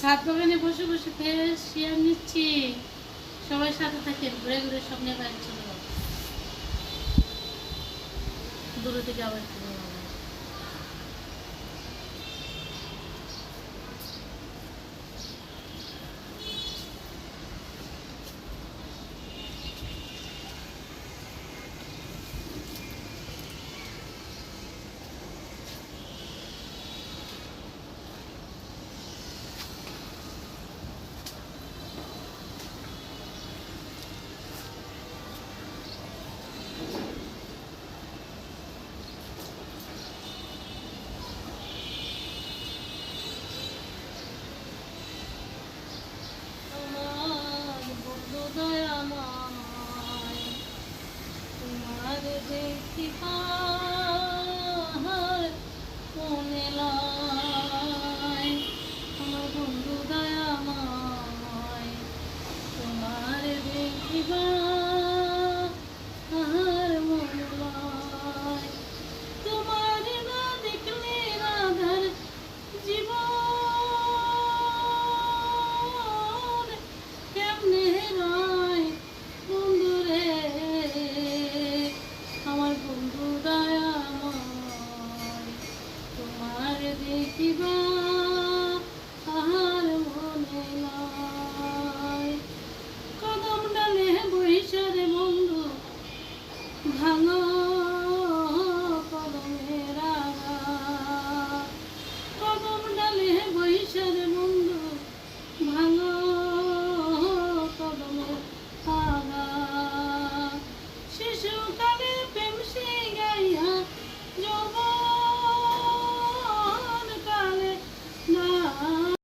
ছাদ বাগানে বসে বসে শেয়ার নিচ্ছি। সবাই সাথে থাকেন, ঘুরে ঘুরে স্বপ্নে বাইরে চলে যাবো, দূরে থেকে আবার চলে যাবো। আমার বন্ধু দয়াময়, তোমার দেখি পাহাড় কোন এলাম।